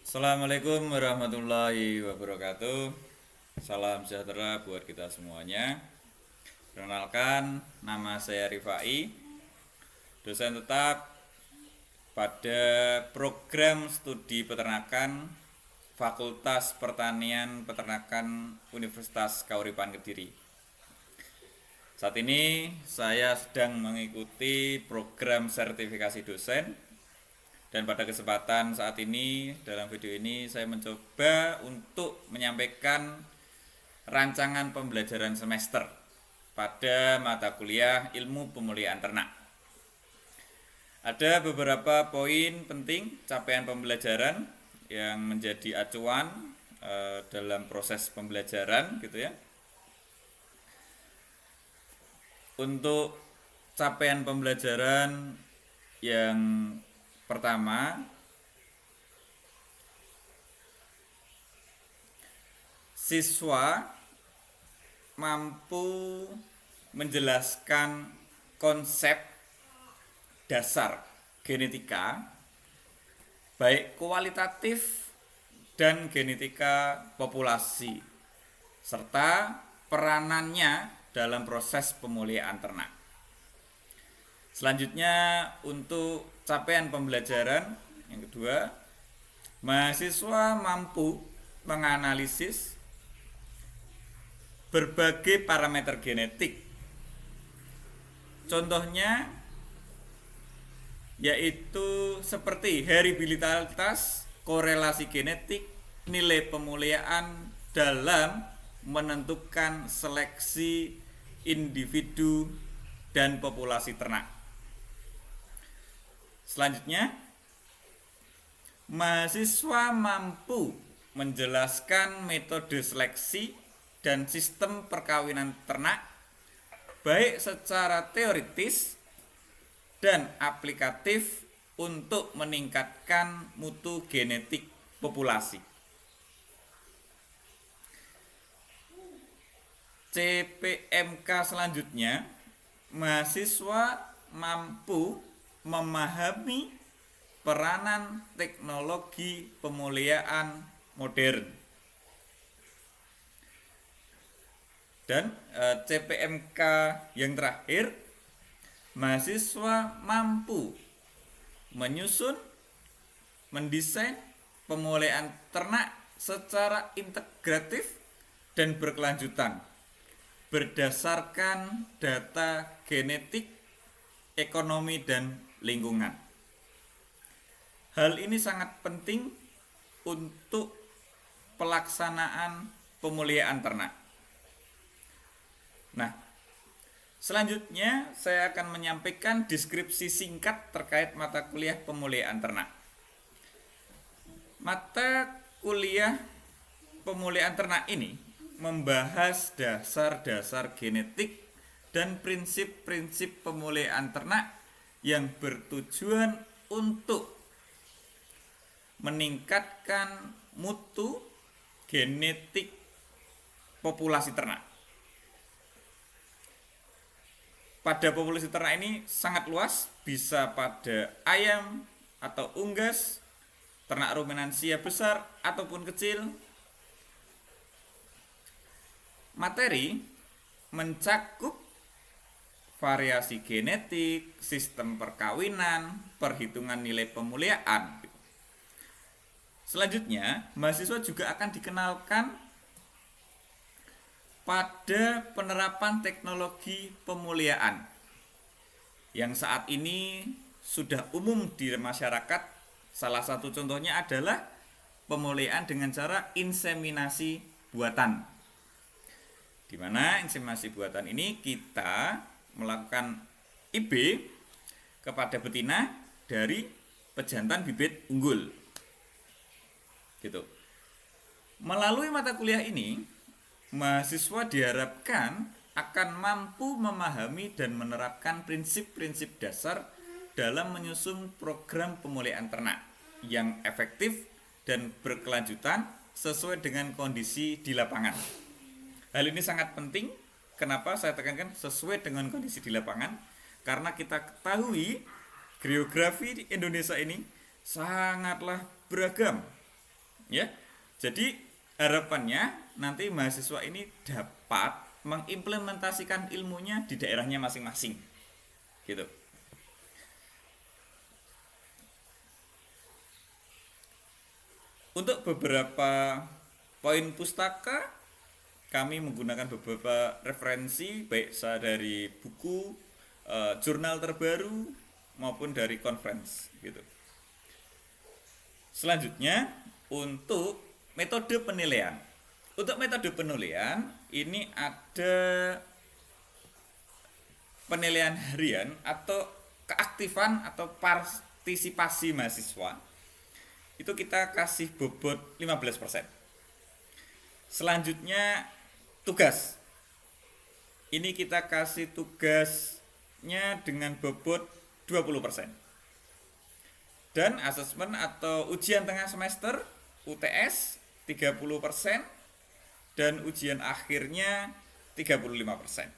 Assalamualaikum warahmatullahi wabarakatuh. Salam sejahtera buat kita semuanya. Perkenalkan, nama saya Rifai, dosen tetap pada program studi peternakan Fakultas Pertanian Peternakan Universitas Kauripan Kediri. Saat ini saya sedang mengikuti program sertifikasi dosen. Dan pada kesempatan saat ini, dalam video ini saya mencoba untuk menyampaikan rancangan pembelajaran semester pada mata kuliah ilmu pemeliharaan ternak. Ada beberapa poin penting capaian pembelajaran yang menjadi acuan dalam proses pembelajaran gitu ya. Untuk capaian pembelajaran yang pertama, siswa mampu menjelaskan konsep dasar genetika, baik kualitatif dan genetika populasi, serta peranannya dalam proses pemulihan ternak. Selanjutnya, untuk capaian pembelajaran yang kedua, mahasiswa mampu menganalisis berbagai parameter genetik. Contohnya yaitu seperti heritabilitas, korelasi genetik, nilai pemulihan dalam menentukan seleksi individu dan populasi ternak. Selanjutnya, mahasiswa mampu menjelaskan metode seleksi dan sistem perkawinan ternak baik secara teoritis dan aplikatif untuk meningkatkan mutu genetik populasi. CPMK selanjutnya, mahasiswa mampu memahami peranan teknologi pemulihan modern. Dan CPMK yang terakhir, mahasiswa mampu menyusun, mendesain pemulihan ternak secara integratif dan berkelanjutan berdasarkan data genetik, ekonomi, dan lingkungan. Hal ini sangat penting untuk pelaksanaan pemulihan ternak. Nah, selanjutnya saya akan menyampaikan deskripsi singkat terkait mata kuliah pemulihan ternak. Mata kuliah pemulihan ternak ini membahas dasar-dasar genetik dan prinsip-prinsip pemulihan ternak yang bertujuan untuk meningkatkan mutu genetik populasi ternak. Pada populasi ternak ini sangat luas, bisa pada ayam atau unggas, ternak ruminansia besar ataupun kecil. Materi mencakup variasi genetik, sistem perkawinan, perhitungan nilai pemulihan. Selanjutnya, mahasiswa juga akan dikenalkan pada penerapan teknologi pemulihan yang saat ini sudah umum di masyarakat. Salah satu contohnya adalah pemulihan dengan cara inseminasi buatan, di mana inseminasi buatan ini kita melakukan IB kepada betina dari pejantan bibit unggul. Gitu. Melalui mata kuliah ini, mahasiswa diharapkan akan mampu memahami dan menerapkan prinsip-prinsip dasar dalam menyusun program pemulihan ternak yang efektif dan berkelanjutan sesuai dengan kondisi di lapangan. Hal ini sangat penting. Kenapa saya tekankan sesuai dengan kondisi di lapangan? Karena kita ketahui geografi di Indonesia ini sangatlah beragam. ya. Jadi harapannya nanti mahasiswa ini dapat mengimplementasikan ilmunya di daerahnya masing-masing, gitu. Untuk beberapa poin pustaka, kami menggunakan beberapa referensi baik dari buku, jurnal terbaru maupun dari conference, gitu. Selanjutnya untuk metode penilaian. Untuk metode penilaian ini ada penilaian harian atau keaktifan atau partisipasi mahasiswa. Itu kita kasih bobot 15%. Selanjutnya tugas. Ini kita kasih tugasnya dengan bobot 20%. Dan asesmen atau ujian tengah semester UTS 30% dan ujian akhirnya 35%.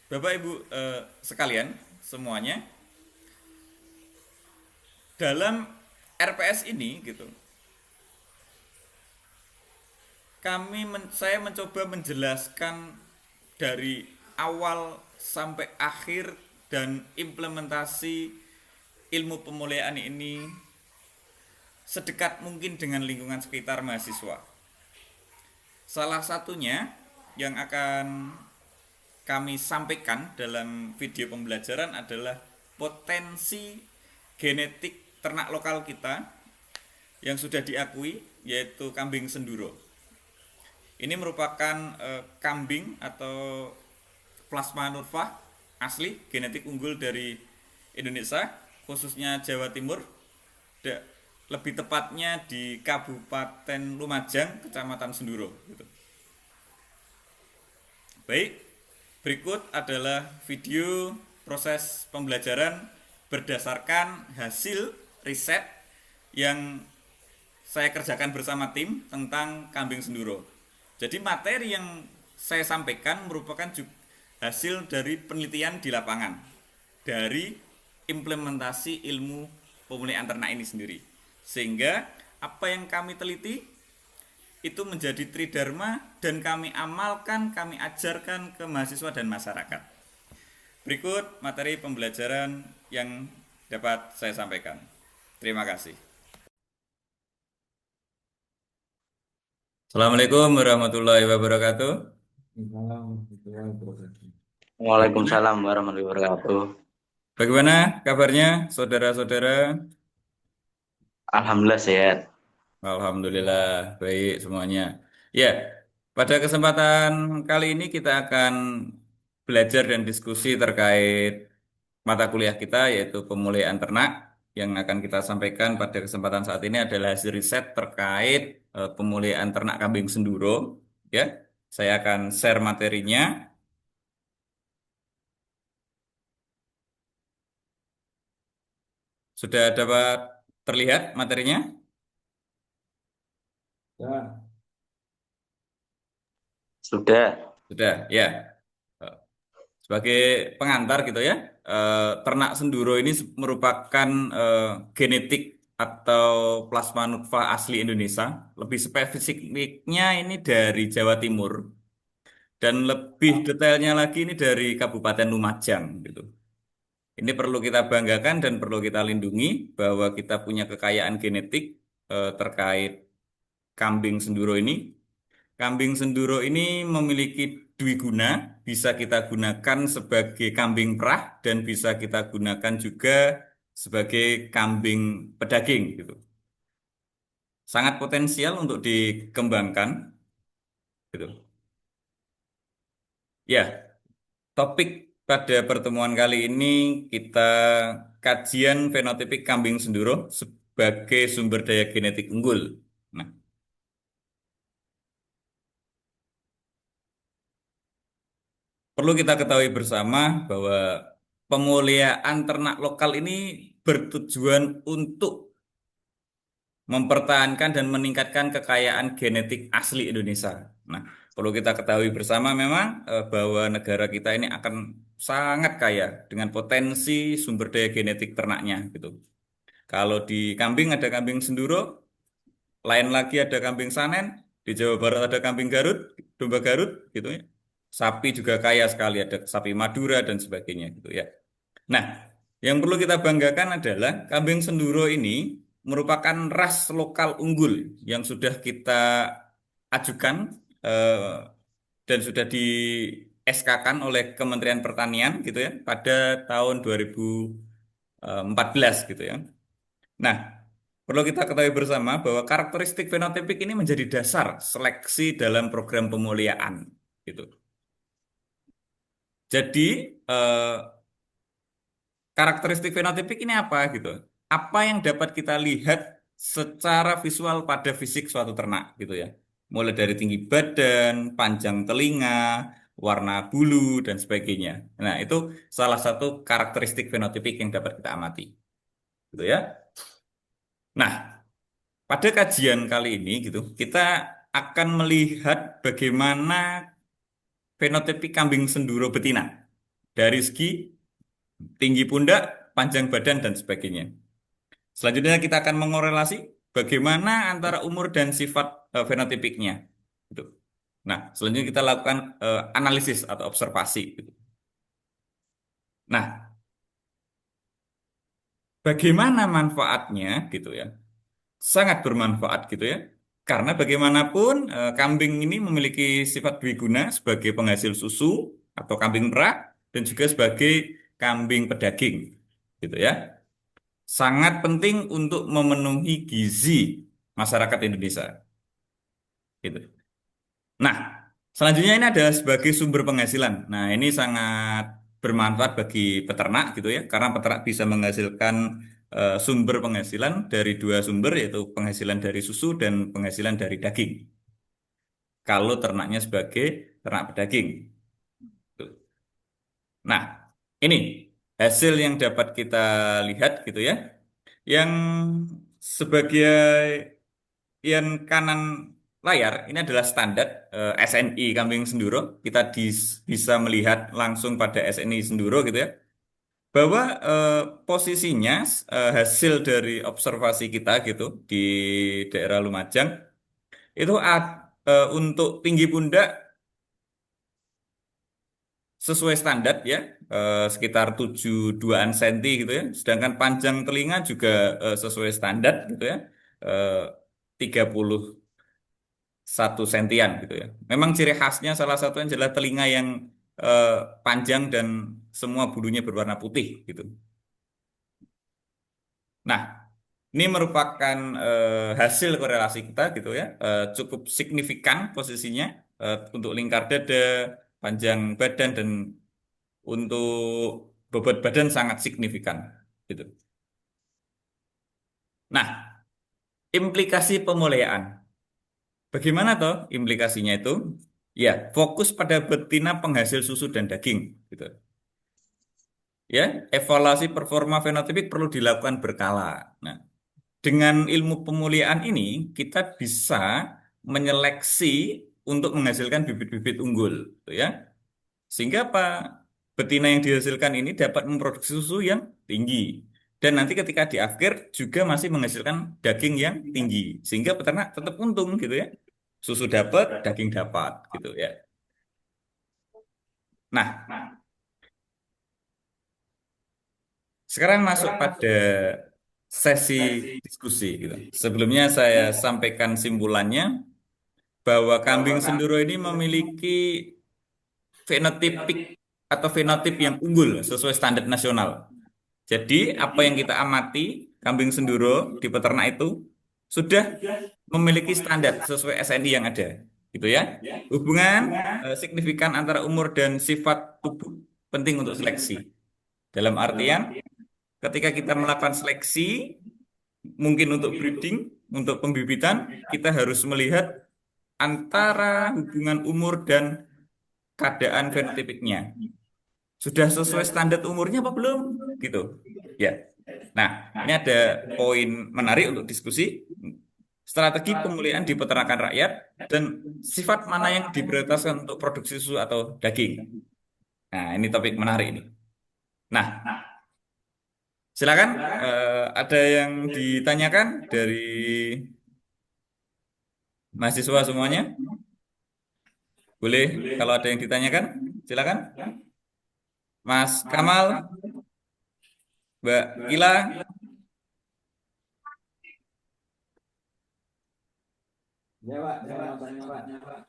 Bapak Ibu sekalian semuanya, dalam RPS ini gitu, saya mencoba menjelaskan dari awal sampai akhir dan implementasi ilmu pemuliaan ini sedekat mungkin dengan lingkungan sekitar mahasiswa. Salah satunya yang akan kami sampaikan dalam video pembelajaran adalah potensi genetik ternak lokal kita yang sudah diakui, yaitu kambing senduro. Ini merupakan kambing atau plasma nurfah asli genetik unggul dari Indonesia, khususnya Jawa Timur, lebih tepatnya di Kabupaten Lumajang, Kecamatan Senduro, gitu. Baik, berikut adalah video proses pembelajaran berdasarkan hasil riset yang saya kerjakan bersama tim tentang kambing senduro. Jadi materi yang saya sampaikan merupakan hasil dari penelitian di lapangan, dari implementasi ilmu pemulihan ternak ini sendiri. Sehingga apa yang kami teliti itu menjadi tridharma dan kami amalkan, kami ajarkan ke mahasiswa dan masyarakat. Berikut materi pembelajaran yang dapat saya sampaikan. Terima kasih. Assalamualaikum warahmatullahi wabarakatuh. Waalaikumsalam warahmatullahi wabarakatuh. Bagaimana kabarnya saudara-saudara? Alhamdulillah sehat. Alhamdulillah baik semuanya. Ya, pada kesempatan kali ini kita akan belajar dan diskusi terkait mata kuliah kita yaitu pemulihan ternak. Yang akan kita sampaikan pada kesempatan saat ini adalah hasil riset terkait pemulihan ternak kambing senduro. Ya, saya akan share materinya. Sudah dapat terlihat materinya? Ya. Sudah. Sudah, ya. Sebagai pengantar gitu ya, ternak senduro ini merupakan genetik atau plasma nutfah asli Indonesia. Lebih spesifiknya ini dari Jawa Timur dan lebih detailnya lagi ini dari Kabupaten Lumajang gitu. Ini perlu kita banggakan dan perlu kita lindungi bahwa kita punya kekayaan genetik terkait kambing senduro ini. Kambing senduro ini memiliki dwiguna, bisa kita gunakan sebagai kambing perah dan bisa kita gunakan juga sebagai kambing pedaging gitu. Sangat potensial untuk dikembangkan gitu. Ya, topik pada pertemuan kali ini kita kajian fenotipik kambing senduro sebagai sumber daya genetik unggul. Nah, perlu kita ketahui bersama bahwa pemuliaan ternak lokal ini bertujuan untuk mempertahankan dan meningkatkan kekayaan genetik asli Indonesia. Nah, perlu kita ketahui bersama memang bahwa negara kita ini akan sangat kaya dengan potensi sumber daya genetik ternaknya gitu. Kalau di kambing ada kambing Senduro, lain lagi ada kambing Sanen, di Jawa Barat ada kambing Garut, domba Garut gitu ya. Sapi juga kaya sekali, ada sapi Madura dan sebagainya gitu ya. Nah, yang perlu kita banggakan adalah kambing Senduro ini merupakan ras lokal unggul yang sudah kita ajukan dan sudah di SK-kan oleh Kementerian Pertanian gitu ya pada tahun 2014 gitu ya. Nah, perlu kita ketahui bersama bahwa karakteristik fenotipik ini menjadi dasar seleksi dalam program pemuliaan gitu. Jadi eh, karakteristik fenotipik ini apa gitu? Apa yang dapat kita lihat secara visual pada fisik suatu ternak gitu ya. Mulai dari tinggi badan, panjang telinga, warna bulu dan sebagainya. Nah, itu salah satu karakteristik fenotipik yang dapat kita amati gitu ya. Nah, pada kajian kali ini gitu, kita akan melihat bagaimana fenotipik kambing Senduro betina dari segi tinggi pundak, panjang badan dan sebagainya. Selanjutnya kita akan mengorelasi bagaimana antara umur dan sifat fenotipiknya. Gitu. Nah, selanjutnya kita lakukan analisis atau observasi. Gitu. Nah, bagaimana manfaatnya gitu ya? Sangat bermanfaat gitu ya. Karena bagaimanapun kambing ini memiliki sifat dwiguna sebagai penghasil susu atau kambing perah dan juga sebagai kambing pedaging gitu ya. Sangat penting untuk memenuhi gizi masyarakat Indonesia gitu. Nah, selanjutnya ini ada sebagai sumber penghasilan. Nah, ini sangat bermanfaat bagi peternak gitu ya, karena peternak bisa menghasilkan sumber penghasilan dari dua sumber, yaitu penghasilan dari susu dan penghasilan dari daging. Kalau ternaknya sebagai ternak pedaging. Tuh. Nah, ini hasil yang dapat kita lihat gitu ya, yang sebagai yang kanan layar ini adalah standar SNI kambing Senduro. Kita bisa melihat langsung pada SNI Senduro gitu ya. Bahwa posisinya hasil dari observasi kita gitu di daerah Lumajang itu untuk tinggi pundak sesuai standar ya sekitar 72-an senti gitu ya. Sedangkan panjang telinga juga sesuai standar gitu ya. eh, 31 sentian gitu ya. Memang ciri khasnya salah satunya adalah telinga yang eh, panjang dan semua bulunya berwarna putih gitu. Nah, ini merupakan hasil korelasi kita gitu ya, cukup signifikan posisinya untuk lingkar dada, panjang badan dan untuk bobot badan sangat signifikan gitu. Nah, implikasi pemuliaan. Bagaimana toh implikasinya itu? Ya, fokus pada betina penghasil susu dan daging gitu. Ya, evaluasi performa fenotipik perlu dilakukan berkala. Nah, dengan ilmu pemuliaan ini kita bisa menyeleksi untuk menghasilkan bibit-bibit unggul, gitu ya. Sehingga apa? Betina yang dihasilkan ini dapat memproduksi susu yang tinggi. Dan nanti ketika di akhir juga masih menghasilkan daging yang tinggi. Sehingga peternak tetap untung gitu ya. Susu dapat, daging dapat gitu ya. Nah, sekarang masuk pada sesi diskusi gitu. Sebelumnya saya sampaikan simpulannya bahwa kambing Senduro ini memiliki fenotipik atau fenotip yang unggul sesuai standar nasional. Jadi apa yang kita amati kambing Senduro di peternak itu sudah memiliki standar sesuai SNI yang ada, gitu ya. Hubungan signifikan antara umur dan sifat tubuh penting untuk seleksi. Dalam artian ketika kita melakukan seleksi, mungkin untuk breeding, untuk pembibitan, kita harus melihat antara hubungan umur dan keadaan fenotipiknya. Sudah sesuai standar umurnya apa belum? Gitu. Ya. Nah, ini ada poin menarik untuk diskusi. Strategi pemulihan di peternakan rakyat dan sifat mana yang diprioritaskan untuk produksi susu atau daging. Nah, ini topik menarik ini. Nah, silakan ada yang ditanyakan dari mahasiswa semuanya? Boleh, kalau ada yang ditanyakan, silakan. Mas Kamal, Mbak Ila, Ya, Pak. Saya mau tanya, Pak.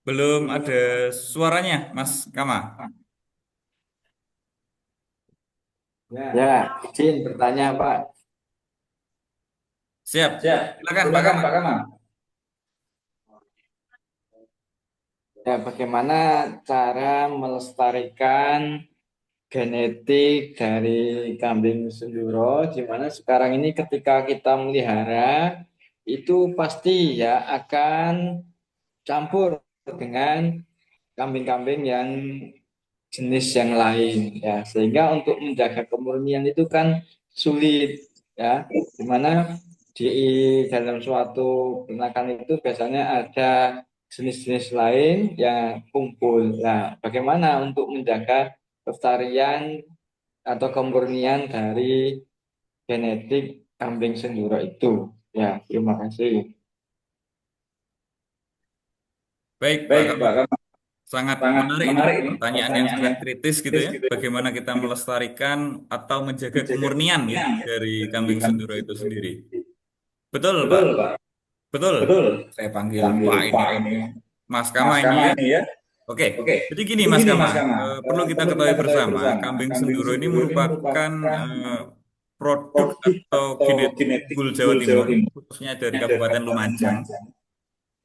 belum ada suaranya, Mas Kamal. Ya, izin bertanya, Pak. Siap, Siap. silakan Pak Silakan, Kamal. Pak Kamal. Ya, bagaimana cara melestarikan genetik dari kambing senduro, di mana sekarang ini ketika kita melihara, itu pasti ya akan campur dengan kambing-kambing yang jenis yang lain ya, sehingga untuk menjaga kemurnian itu kan sulit ya, dimana di dalam suatu peternakan itu biasanya ada jenis-jenis lain yang kumpul. Nah, bagaimana untuk menjaga kelestarian atau kemurnian dari genetik kambing senduro itu? Ya, terima kasih. Baik Pak Baik, Kamal. Pak. Sangat Sangat menarik ini, menarik ini pertanyaan yang pertanyaan sangat yang kritis gitu kritis ya. gitu ya. Bagaimana kita melestarikan atau menjaga Menjaga kemurnian ya kemurnian ya dari dari kambing kambing senduro itu senduro itu sendiri. sendiri. Betul Pak, Betul, Pak. betul. Betul. Saya panggil Panggil Pak ini Pak ya. ini ya. Mas Kama Mas ini Kama ya. ini ya. Oke, Oke. jadi gini Jadi Mas gini Kama, Mas Kama, perlu kita perlu kita ketahui ketahui bersama, bersama, kambing kambing senduro ini senduro ini merupakan merupakan produk produk atau atau genetik genetik unggul Jawa unggul Jawa Timur, Timur khususnya dari yang dari Kabupaten Kabupaten Lumajang, Lumajang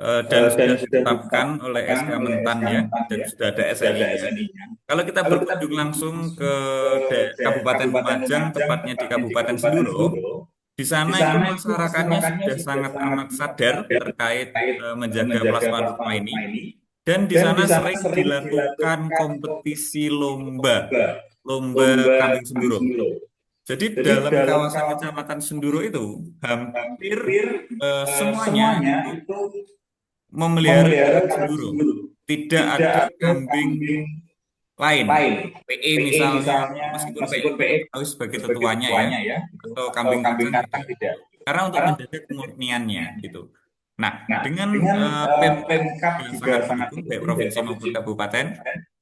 dan dan sudah sudah ditetapkan oleh ditetapkan SK oleh Mentan SK ya, Mentan dan ya, sudah ada dan sudah ada SNI-nya. SNI-nya. Kalau kita Kalau kita berkunjung berkunjung langsung langsung ke ke Kabupaten Kabupaten Lumajang, Lumajang, tepatnya di tepatnya di Kabupaten Kabupaten Senduro, Senduro, di di sana itu sana itu masyarakatnya masyarakatnya sudah sudah sangat sangat amat sadar sadar terkait terkait menjaga menjaga plasma plasma rutama ini, rutama ini, dan di dan sana di sana sering sering dilakukan dilakukan kompetisi lomba, lomba lomba lomba kambing kambing senduro. senduro. Jadi Jadi dalam dalam kawasan kawasan Kecamatan Senduro itu hampir hampir semuanya semuanya itu itu memelihara memelihara kambing kambing senduro. senduro. Tidak Tidak ada ada kambing kambing lain. lain. PE PE misalnya, misalnya, meskipun PE meskipun PE harus sebagai sebagai tetuanya ya, ketuanya ya, atau atau kambing kambing kacang kacang tidak. tidak. Karena untuk Karena menjaga kemurniannya gitu. Nah, nah, dengan dengan Pemkab Pemkab juga juga sangat sangat mendukung, baik mendukung dari provinsi maupun provinsi kabupaten,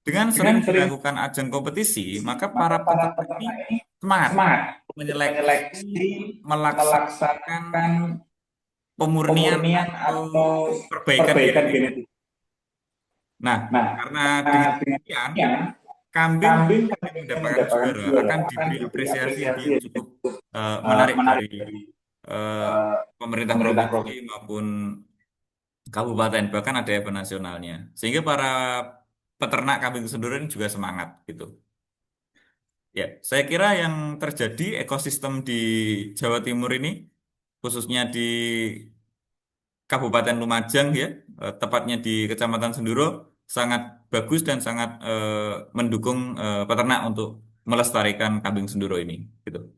dengan dengan sering sering dilakukan ajang kompetisi, maka para maka para peternak ini peternak ini semangat semangat untuk menyeleksi, menyeleksi, melaksanakan melaksanakan pemurnian pemurnian atau atau perbaikan perbaikan genetik. genetik. Nah, Nah, karena dengan dengan demikian, demikian, kambing kambing yang yang mendapatkan mendapatkan juara juara akan akan diberi diberi apresiasi apresiasi yang yang cukup menarik menarik dari dari eh, pemerintah pemerintah provinsi provinsi. maupun kabupaten, bahkan ada event nasionalnya. Sehingga para peternak kambing sendiri ini juga semangat gitu. Ya, saya kira yang terjadi ekosistem di Jawa Timur ini, khususnya di Kabupaten Lumajang ya, tepatnya di Kecamatan Senduro, sangat bagus dan sangat mendukung peternak untuk melestarikan kambing Senduro ini gitu.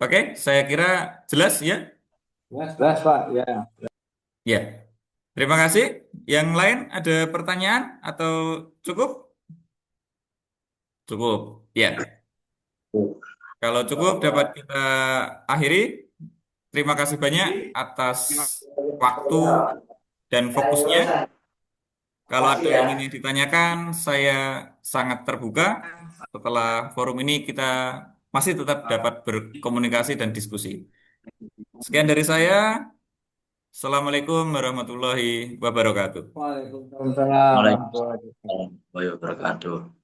Oke, saya kira jelas ya. Jelas, Pak. Ya. Ya, terima kasih. Yang lain ada pertanyaan atau cukup? Cukup. Ya, kalau cukup dapat kita akhiri. Terima kasih banyak atas waktu dan fokusnya. Kalau ada yang ingin ditanyakan, saya sangat terbuka. Setelah forum ini kita masih tetap dapat berkomunikasi dan diskusi. Sekian dari saya. Assalamualaikum warahmatullahi wabarakatuh. Waalaikumsalam warahmatullahi wabarakatuh. Waalaikumsalam warahmatullahi wabarakatuh.